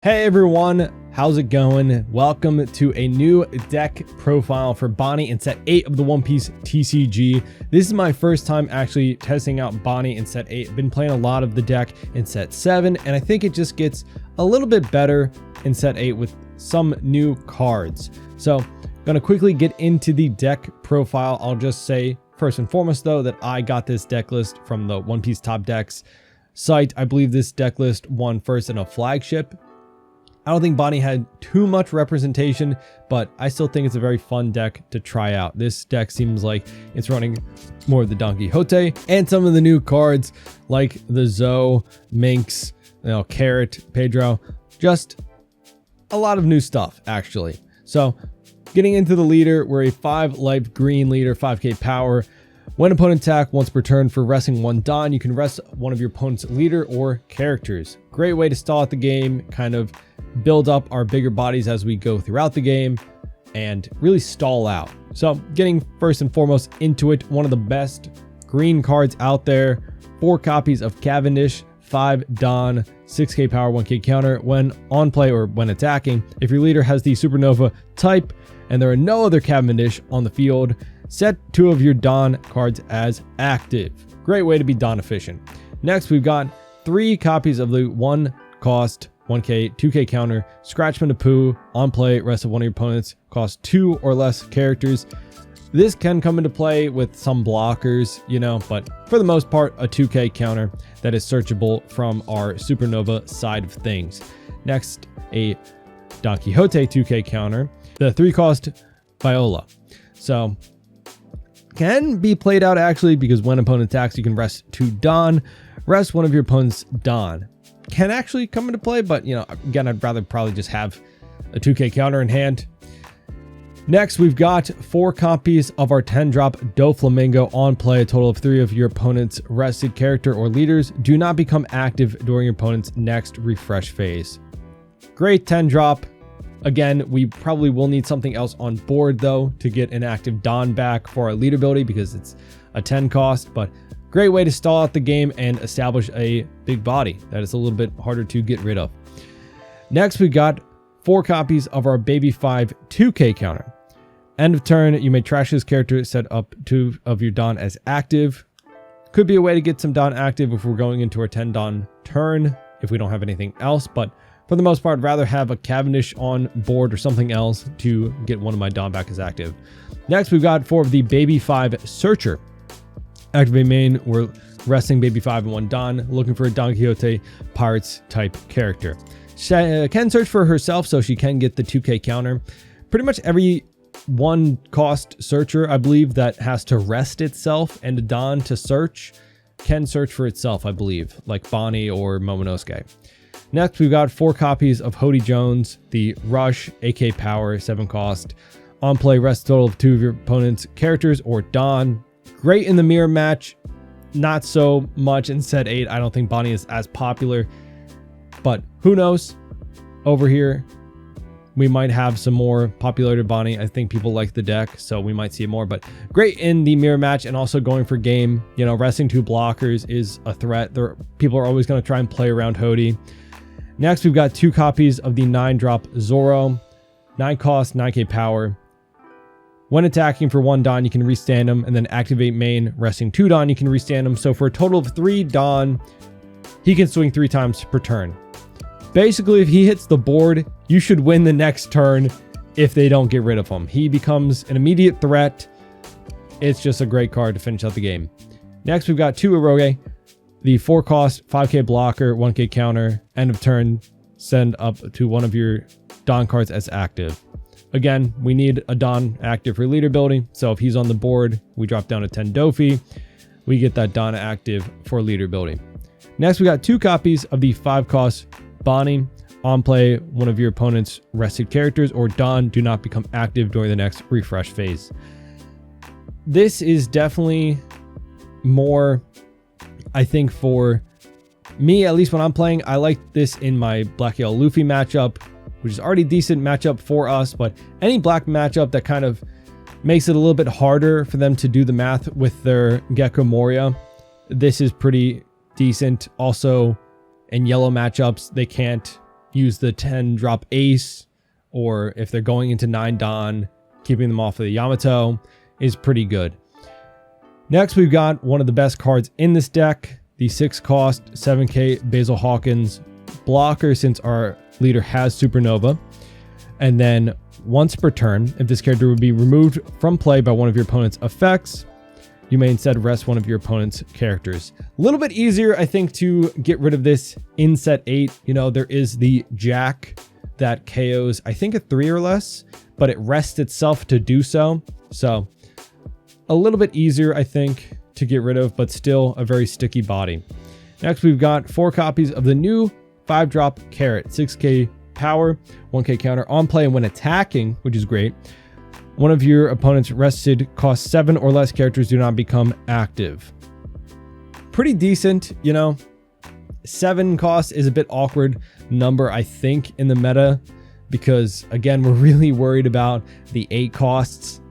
Hey everyone, how's it going? Welcome to a new deck profile for Bonney in set 8 of the One Piece TCG. This is my first time actually testing out Bonney in set 8. I've been playing a lot of the deck in set 7, and I think it just gets a little bit better in set 8 with some new cards. So I'm gonna quickly get into the deck profile. I'll just say first and foremost though that I got this deck list from the One Piece Top Decks site. I believe this deck list won first in a flagship. I don't think Bonney had too much representation, but I still think it's a very fun deck to try out. This deck seems like it's running more of the Don Quixote and some of the new cards like the Zoe, Minx, Carrot, Pedro, just a lot of new stuff actually. So getting into the leader, we're a 5 life green leader, 5k power. When opponent attack once per turn for resting one Don, you can rest one of your opponent's leader or characters. Great way to stall out the game, kind of build up our bigger bodies as we go throughout the game and really stall out. So getting first and foremost into it, one of the best green cards out there, 4 copies of Cavendish, 5 Don, 6k power, 1k counter. When on play or when attacking, if your leader has the supernova type and there are no other Cavendish on the field, set 2 of your Don cards as active. Great way to be Don efficient. Next, we've got 3 copies of the 1 cost 1k, 2k counter, Scratchman of Pooh, on play, rest of one of your opponents, cost 2 or less characters. This can come into play with some blockers, but for the most part, a 2k counter that is searchable from our Supernova side of things. Next, a Don Quixote 2k counter, the 3 cost Viola. So, can be played out actually because when opponent attacks, you can rest 2 Don, rest one of your opponent's Don. Can actually come into play, but again, I'd rather probably just have a 2k counter in hand. Next, we've got 4 copies of our 10-drop Doflamingo on play. A total of 3 of your opponent's rested character or leaders do not become active during your opponent's next refresh phase. Great 10-drop. Again, we probably will need something else on board though to get an active Don back for our leader ability because it's a 10 cost, but great way to stall out the game and establish a big body that is a little bit harder to get rid of. Next, we got 4 copies of our Baby 5 2k counter. End of turn, you may trash this character, set up 2 of your Don as active. Could be a way to get some Don active if we're going into our 10 Don turn, if we don't have anything else, but for the most part, I'd rather have a Cavendish on board or something else to get one of my Don back as active. Next, we've got 4 of the Baby 5 Searcher. Activate main, we're resting Baby 5 and 1 Don, looking for a Don Quixote Pirates type character. She can search for herself, so she can get the 2k counter. Pretty much every 1 cost searcher, I believe, that has to rest itself and a Don to search can search for itself, I believe, like Bonney or Momonosuke. Next, we've got 4 copies of Hody Jones, the Rush, AK Power, 7 cost. On play, rest total of 2 of your opponent's characters or Don. Great in the mirror match, not so much in set 8. I don't think Bonney is as popular, but who knows? Over here, we might have some more popularity Bonney. I think people like the deck, so we might see more, but great in the mirror match and also going for game. Resting 2 blockers is a threat. People are always going to try and play around Hody. Next, we've got 2 copies of the 9-drop Zoro, 9 cost, 9k power. When attacking for 1 Don, you can restand him, and then activate main, resting 2 Don, you can restand him. So for a total of 3 Don, he can swing 3 times per turn. Basically, if he hits the board, you should win the next turn if they don't get rid of him. He becomes an immediate threat. It's just a great card to finish out the game. Next, we've got 2 Eroge, the 4 cost, 5k blocker, 1k counter, end of turn, send up to one of your Don cards as active. Again, we need a Don active for leader ability, so if he's on the board, we drop down to 10 Dofi. We get that Don active for leader ability. Next, we got 2 copies of the 5 cost Bonney. On play, one of your opponent's rested characters or Don do not become active during the next refresh phase. This is definitely more, I think, for me, at least when I'm playing. I like this in my Black Yellow Luffy matchup, which is already a decent matchup for us, but any black matchup that kind of makes it a little bit harder for them to do the math with their Gecko Moria, this is pretty decent. Also, in yellow matchups, they can't use the 10 drop ace, or if they're going into 9 Don, keeping them off of the Yamato is pretty good. Next, we've got one of the best cards in this deck, the 6 cost 7k Basil Hawkins blocker, since our leader has Supernova. And then once per turn, if this character would be removed from play by one of your opponent's effects, you may instead rest one of your opponent's characters. A little bit easier, I think, to get rid of this in set 8. You know, there is the Jack that KOs, I think, a 3 or less, but it rests itself to do so. So a little bit easier, I think, to get rid of, but still a very sticky body. Next, we've got 4 copies of the new 5-drop Carrot, 6k power, 1k counter on play and when attacking, which is great. One of your opponent's rested cost 7 or less characters do not become active. Pretty decent, you know. 7 cost is a bit awkward number, I think, in the meta, because again, we're really worried about the 8 costs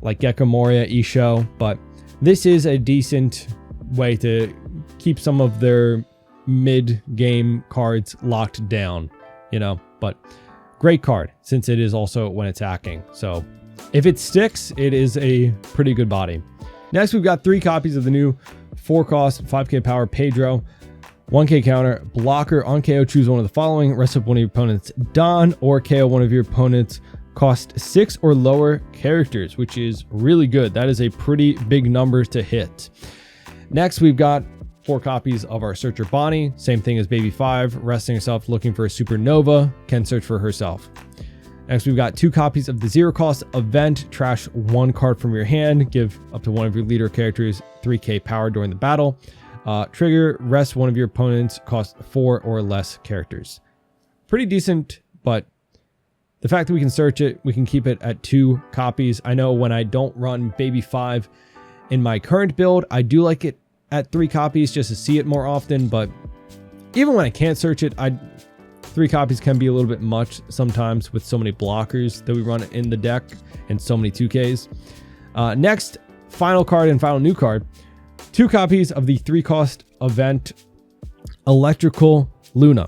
like Gecko Moria, Isho, but this is a decent way to keep some of their mid-game cards locked down, you know, but great card since it is also when attacking. So if it sticks, it is a pretty good body. Next, we've got 3 copies of the new 4 cost 5k power Pedro, 1k counter blocker. On KO, choose one of the following: rest up one of your opponent's Don, or KO one of your opponent's cost 6 or lower characters, which is really good. That is a pretty big number to hit. Next, we've got 4 copies of our Searcher Bonney. Same thing as Baby 5, resting herself, looking for a Supernova, can search for herself. Next, we've got 2 copies of the 0 cost event. Trash 1 card from your hand. Give up to one of your leader characters 3k power during the battle. Trigger, rest one of your opponent's cost 4 or less characters. Pretty decent, but the fact that we can search it, we can keep it at 2 copies. I know when I don't run Baby 5 in my current build, I do like it at 3 copies just to see it more often, but even when I can't search it, 3 copies can be a little bit much sometimes with so many blockers that we run in the deck and so many 2Ks. Next, final card and final new card. 2 copies of the 3 cost event Electrical Luna.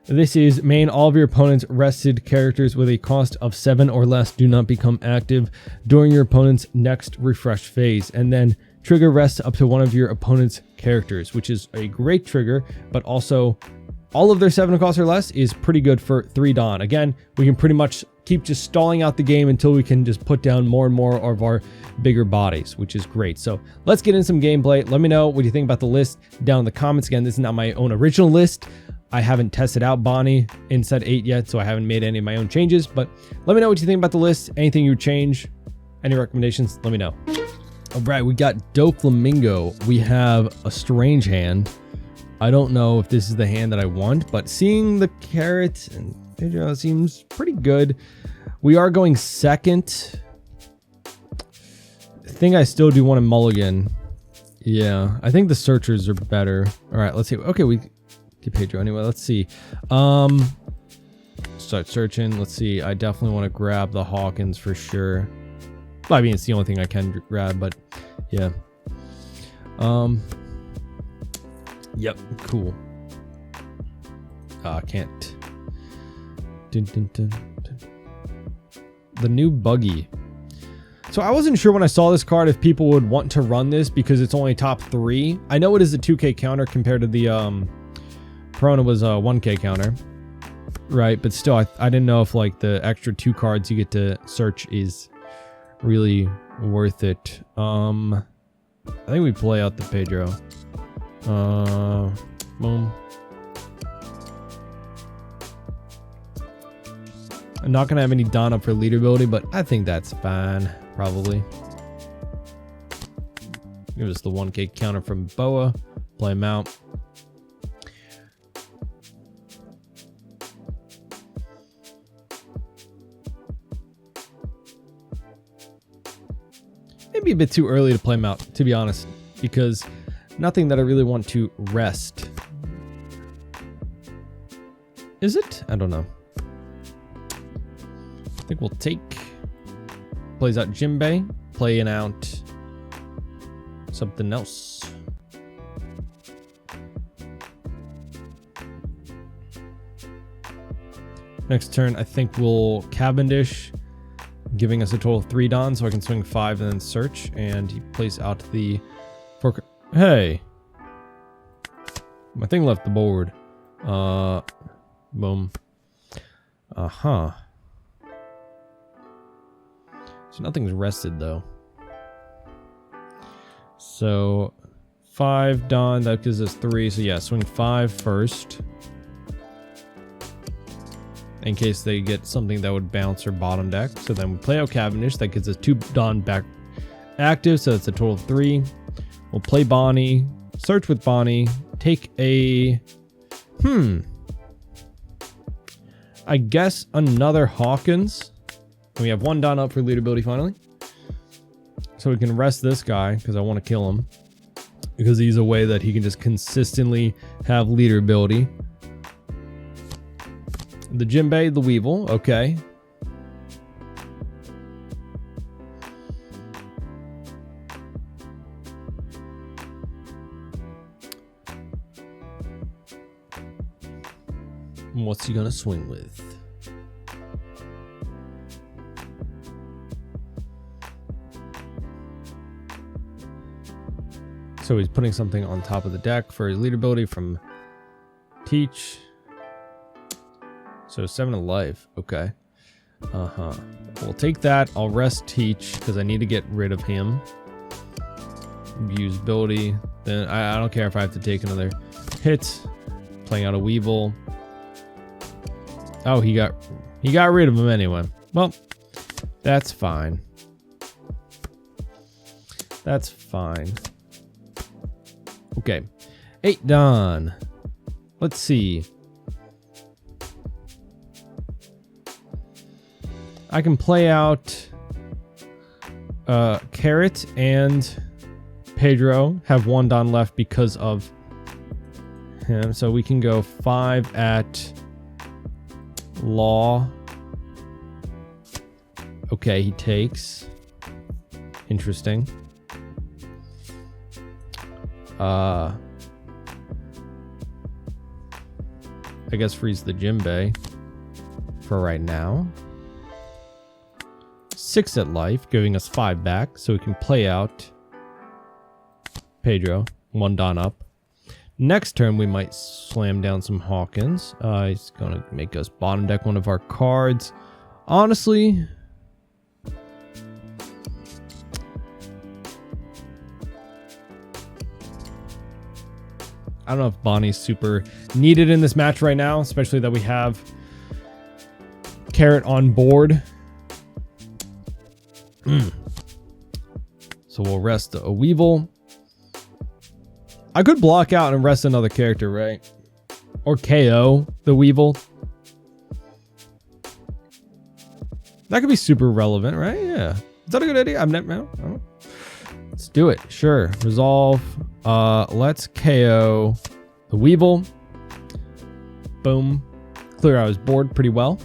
This is main all of your opponent's rested characters with a cost of 7 or less do not become active during your opponent's next refresh phase. And then trigger rests up to one of your opponent's characters, which is a great trigger, but also all of their 7 cost or less is pretty good for 3 Dawn. Again, we can pretty much keep just stalling out the game until we can just put down more and more of our bigger bodies, which is great. So let's get in some gameplay. Let me know what you think about the list down in the comments. Again, this is not my own original list. I haven't tested out Bonney in set 8 yet, so I haven't made any of my own changes, but let me know what you think about the list. Anything you would change, any recommendations, let me know. All right, we got Doflamingo. We have a strange hand. I don't know if this is the hand that I want, but seeing the carrot and Pedro seems pretty good. We are going second. I think I still do want a mulligan. Yeah, I think the searchers are better. All right, let's see. Okay, we get Pedro anyway. Let's see. Start searching. Let's see. I definitely want to grab the Hawkins for sure. Well, I mean, it's the only thing I can grab, but yeah. Yep, cool. Can't. Dun, dun, dun, dun. The new buggy. So I wasn't sure when I saw this card if people would want to run this because it's only top 3. I know it is a 2k counter compared to the Perona was a 1k counter, right? But still, I didn't know if like the extra 2 cards you get to search is really worth it. I think we play out the Pedro. Boom. I'm not gonna have any Dawn up for leader ability, but I think that's fine, probably. Give us the 1k counter from Boa. Play him out. Maybe a bit too early to play him out, to be honest, because nothing that I really want to rest. Is it? I don't know. I think we'll take. Plays out Jinbei, playing out something else. Next turn, I think we'll Cavendish, giving us a total of 3 Don, so I can swing 5 and then search. And he plays out the 4. Hey, my thing left the board. Boom. So nothing's rested though. So 5 Don, that gives us 3. So yeah, swing 5 first. In case they get something that would bounce or bottom deck. So then we play out Cavendish. That gives us 2 Don back active. So it's a total of 3. We'll play Bonney. Search with Bonney. Take a... I guess another Hawkins. And we have 1 Don up for leaderability finally. So we can rest this guy because I want to kill him. Because he's a way that he can just consistently have leaderability. The Jinbei, the Weevil, okay. What's he gonna swing with? So he's putting something on top of the deck for his leaderability from Teach. So 7 of life. Okay. We'll take that. I'll rest Teach because I need to get rid of him. Use ability. Then I don't care if I have to take another hit. Playing out a Weevil. Oh, he got rid of him anyway. Well, that's fine. That's fine. Okay. 8 Don. Let's see. I can play out Carrot and Pedro have 1 Don left because of him. So we can go 5 at Law. Okay, he takes. Interesting. I guess freeze the Jinbei for right now. 6 at life, giving us 5 back, so we can play out Pedro, 1 Don up. Next turn, we might slam down some Hawkins. He's gonna make us bottom deck one of our cards. Honestly, I don't know if Bonney's super needed in this match right now, especially that we have Carrot on board. So we'll rest a Weevil. I could block out and rest another character, right? Or KO the Weevil. That could be super relevant, right? Yeah. Is that a good idea? No. Let's do it. Sure. Resolve. Let's KO the Weevil. Boom. Clear out his board pretty well.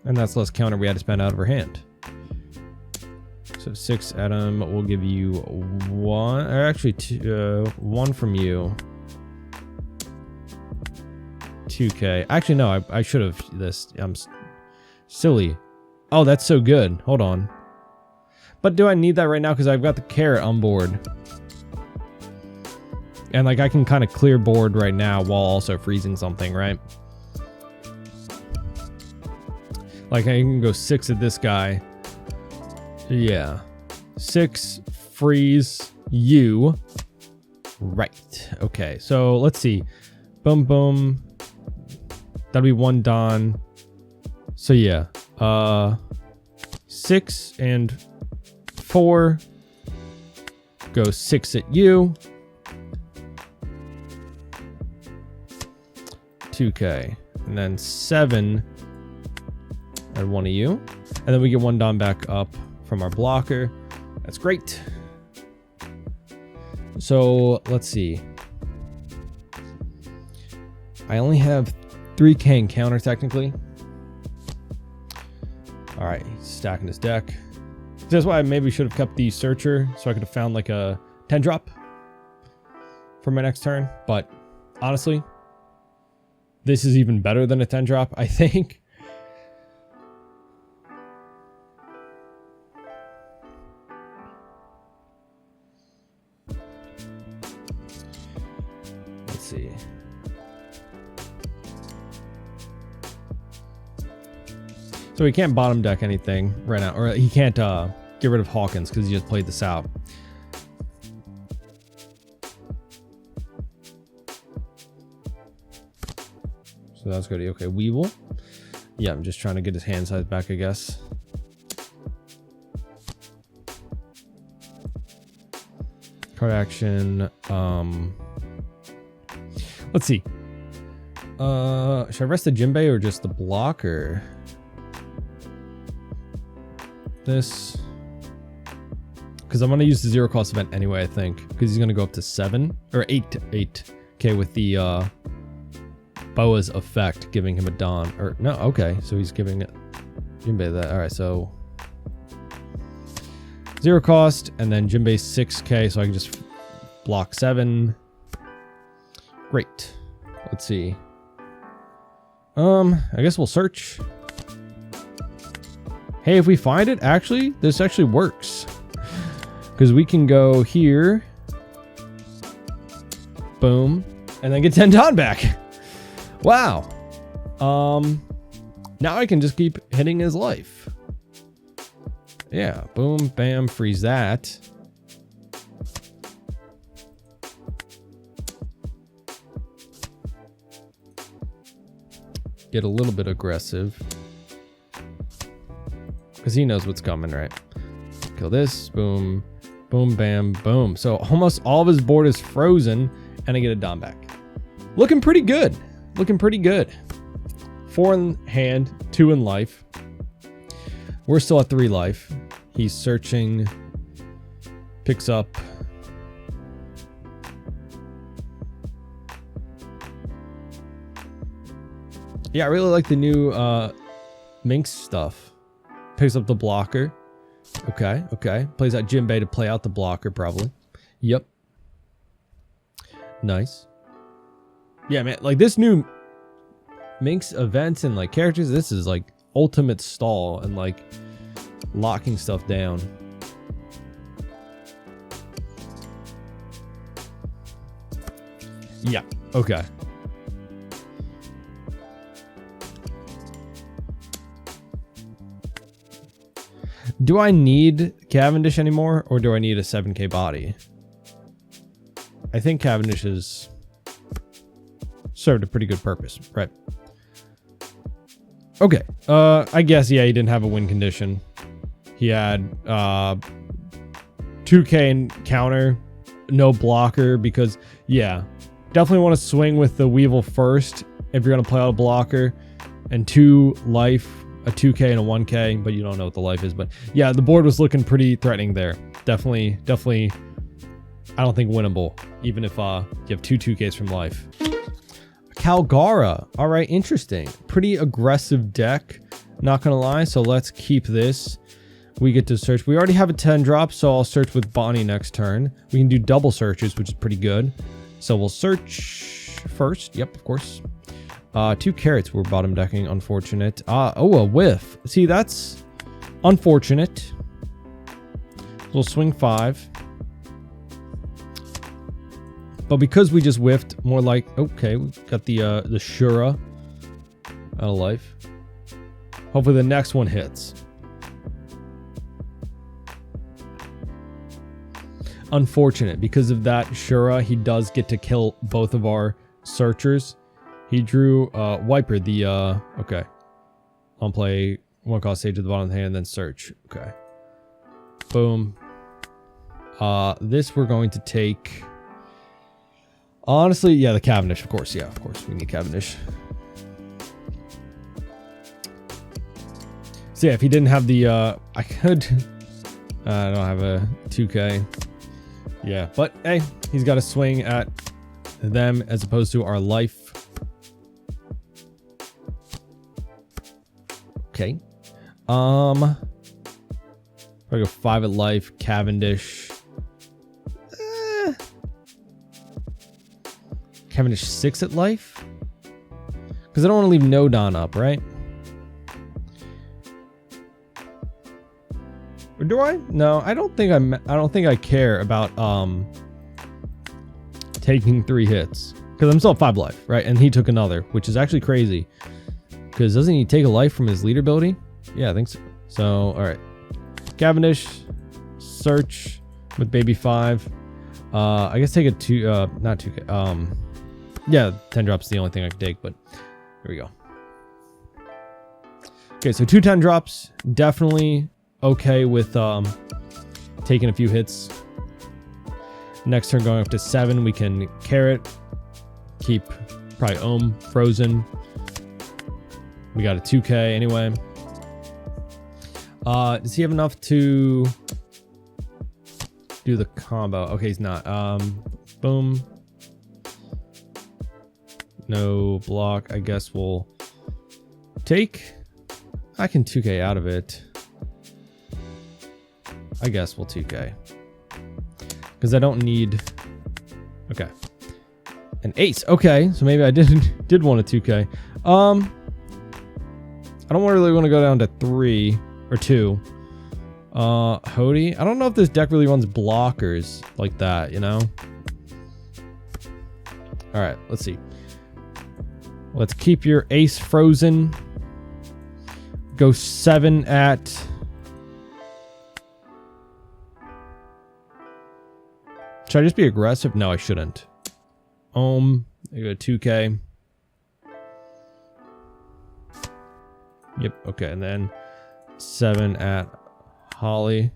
And that's less counter we had to spend out of our hand. So 6 at him will give you 1, or actually 1 from you. 2k. Actually, no, I should have this. I'm silly. Oh, that's so good. Hold on. But do I need that right now? Because I've got the Carrot on board. And like I can kind of clear board right now while also freezing something, right? Like I can go 6 at this guy. Yeah. 6, freeze, you. Right. Okay, so let's see. Boom, boom. That'll be 1 Don. So yeah. 6 and 4. Go 6 at you. 2k. And then 7 at 1 of you. And then we get 1 Don back up from our blocker. That's great. So let's see. I only have 3k in counter technically. All right, he's stacking his deck. That's why I maybe should have kept the Searcher so I could have found like a 10 drop. for my next turn. But honestly, this is even better than a 10 drop, I think. Let's see. So he can't bottom deck anything right now, or he can't get rid of Hawkins because he just played this out. So that's good. Okay, Weevil. Yeah, I'm just trying to get his hand size back, I guess. Card action. Let's see. Should I rest the Jinbei or just the blocker? This, because I'm going to use the 0 cost event anyway, I think, because he's going to go up to 7 or 8k with the Boa's effect, giving him a Don, or no, okay, so he's giving it Jinbei that. All right, so 0 cost, and then Jinbei 6k, so I can just block 7. Great. Let's see. I guess we'll search. Hey, if we find it, actually, this actually works. Because we can go here. Boom. And then get 10 Don back. Wow. Now I can just keep hitting his life. Yeah. Boom, bam, freeze that. Get a little bit aggressive. Because he knows what's coming, right? Kill this. Boom. Boom, bam, boom. So almost all of his board is frozen. And I get a Don back. Looking pretty good. Looking pretty good. 4 in hand, 2 in life. We're still at 3 life. He's searching. Picks up. Yeah, I really like the new Minx stuff. Picks up the blocker. Okay, okay. Plays that Jinbei to play out the blocker, probably. Yep. Nice. Yeah, man. Like, this new Minx events and, like, characters, this is, like, ultimate stall and, like, locking stuff down. Yeah. Okay. Do I need Cavendish anymore, or do I need a 7k body? I think Cavendish has served a pretty good purpose, right? Okay, I guess, yeah, he didn't have a win condition. He had 2k in counter, no blocker, because, yeah, definitely want to swing with the Weevil first if you're going to play out a blocker, and 2 life, a 2k and a 1k, but you don't know what the life is. But yeah, the board was looking pretty threatening there. Definitely, I don't think winnable, even if you have 2 2ks from life. Calgara. All right, interesting. Pretty aggressive deck, not gonna lie. So let's keep this. We get to search. We already have a 10 drop, so I'll search with Bonney next turn. We can do double searches, which is pretty good. So we'll search first. Yep, of course. 2 carrots we're bottom decking, unfortunate. Oh, a whiff. See, that's unfortunate. We'll swing 5. But because we just whiffed, more like, okay, we got the Shura out of life. Hopefully the next one hits. Unfortunate, because of that Shura, he does get to kill both of our searchers. He drew Wiper, the okay. I'll play 1 cost stage at the bottom of the hand, then search. Okay. Boom. This we're going to take. Honestly, yeah, the Cavendish, of course. Yeah, of course, we need Cavendish. So yeah, if he didn't have the I could I don't have a 2k. Yeah, but hey, he's got a swing at them as opposed to our life. Okay. I go 5 at life, Cavendish. Cavendish 6 at life? Because I don't want to leave Nodon up, right? Or do I? No, I don't think I care about taking 3 hits. Because I'm still at 5 life, right? And he took another, which is actually crazy. Because doesn't he take a life from his leader ability? Yeah, I think so. So, alright. Cavendish, search with baby 5. I guess take a 2, not 2K. Yeah, 10 drops is the only thing I can take, but here we go. Okay, so 2 10 drops. Definitely okay with taking a few hits. Next turn going up to 7, we can carrot. Keep probably Ohm frozen. We got a 2K anyway. Does he have enough to do the combo? Okay, he's not. Boom. No block. I guess we'll take. I can 2K out of it. I guess we'll 2K. Because I don't need. Okay. An ace. Okay, so maybe I did want a 2K. I don't really want to go down to 3 or 2. Hody. I don't know if this deck really runs blockers like that, you know? Alright, let's see. Let's keep your ace frozen. Go 7 at... Should I just be aggressive? No, I shouldn't. Ohm. I go 2K. Yep, okay, and then 7 at Holly.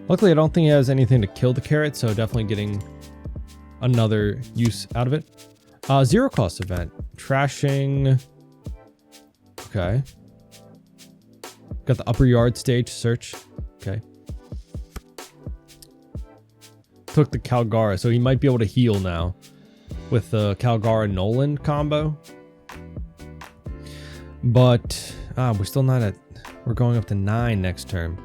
Luckily, I don't think he has anything to kill the carrot, so definitely getting another use out of it. 0 cost event. Trashing. Okay. Got the upper yard stage search. Okay. Took the Calgara, so he might be able to heal now with the Calgara Nolan combo. But we're still not at. We're going up to 9 next turn.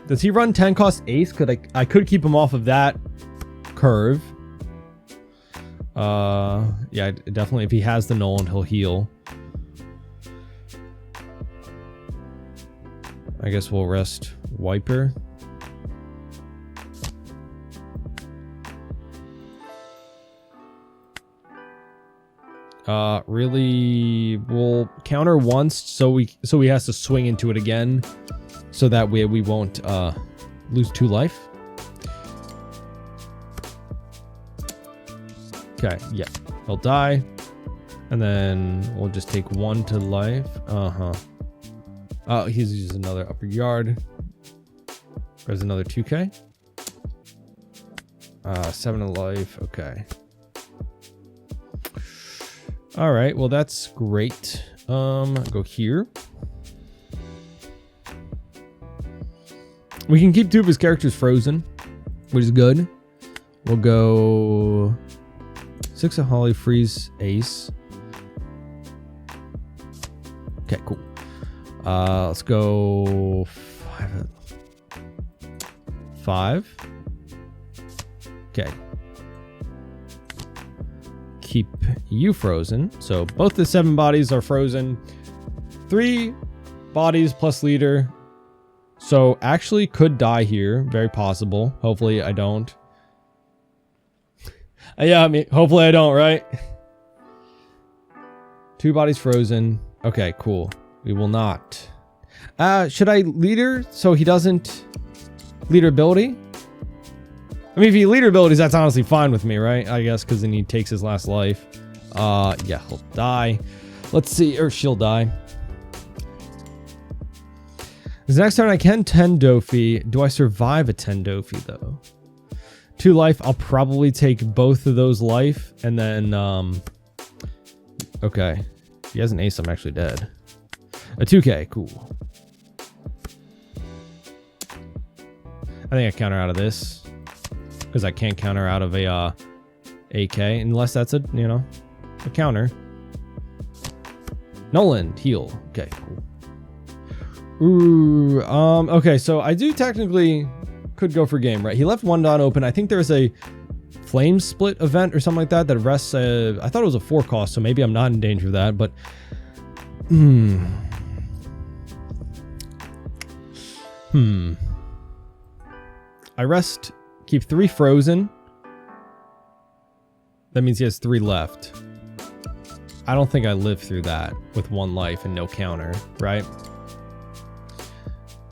Does he run 10 cost ace? I could keep him off of that curve. Yeah, definitely. If he has the Nolan, he'll heal. I guess we'll rest Wiper. Really, we'll counter once, so he has to swing into it again, so that way we won't lose 2 life. Okay, yeah, he'll die, and then we'll just take 1 to life. Oh, he's used another upper yard. There's another 2K. 7 to life. Okay. All right, well, that's great. Go here. We can keep 2 of his characters frozen, which is good. We'll go 6 of Holly, freeze ace. Okay, cool. Let's go 5. Okay. Keep you frozen. So both the 7 bodies are frozen. 3 bodies plus leader. So actually could die here. Very possible. Hopefully I don't. Yeah, I mean, hopefully I don't, right? 2 bodies frozen. Okay, cool. We will not. Should I leader so he doesn't leader ability? I mean, if he leader abilities, that's honestly fine with me, right? I guess, because then he takes his last life. Yeah, he'll die. Let's see, or she'll die. This next turn I can 10 Dofi. Do I survive a 10 Dofi though? 2 life, I'll probably take both of those life, and then, okay. If he has an ace, I'm actually dead. A 2K, cool. I think I counter out of this. Because I can't counter out of a AK unless that's a, you know, a counter. Nolan, heal. Okay, cool. Ooh, okay, so I do technically could go for game, right? He left 1 Dawn open. I think there's a flame split event or something like that that rests. I thought it was a 4 cost, so maybe I'm not in danger of that, but I rest, keep 3 frozen. That means he has 3 left. I don't think I live through that with 1 life and no counter, right?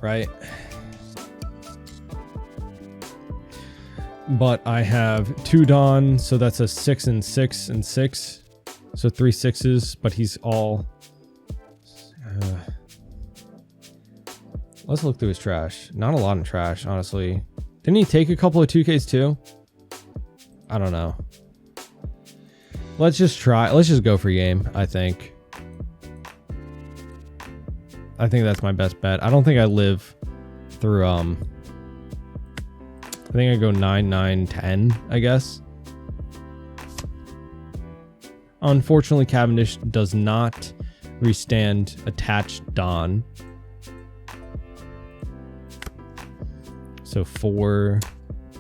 Right? But I have 2 Dawn, so that's a 6 and 6 and 6. So 3 6s, but he's all... let's look through his trash. Not a lot of trash, honestly. Didn't he take a couple of 2Ks too? I don't know. Let's just try. Let's just go for game, I think. I think that's my best bet. I don't think I live through, I think I go 9, 9, 10, I guess. Unfortunately, Cavendish does not withstand attached Dawn. So 4.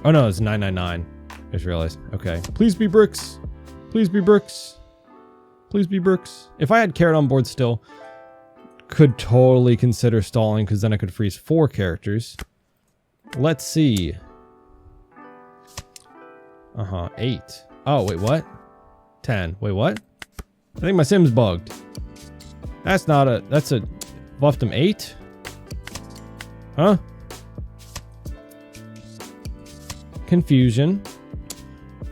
Oh no, it's 999. I just realized. Okay. Please be bricks. Please be bricks. Please be bricks. If I had Carrot on board still, could totally consider stalling because then I could freeze 4 characters. Let's see. 8. Oh, wait, what? 10. Wait, what? I think my sim's bugged. That's not a... That's a... Left him 8? Huh? Confusion.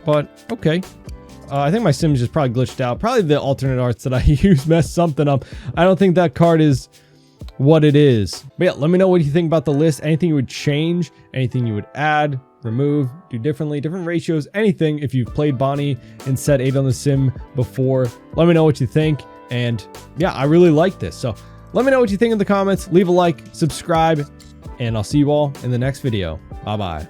But, okay. I think my sim just probably glitched out. Probably the alternate arts that I use messed something up. I don't think that card is what it is. But yeah, let me know what you think about the list. Anything you would change, anything you would add, remove, do differently, different ratios, anything. If you've played Bonney in set 8 on the sim before, let me know what you think. And yeah, I really like this. So let me know what you think in the comments. Leave a like, subscribe, and I'll see you all in the next video. Bye-bye.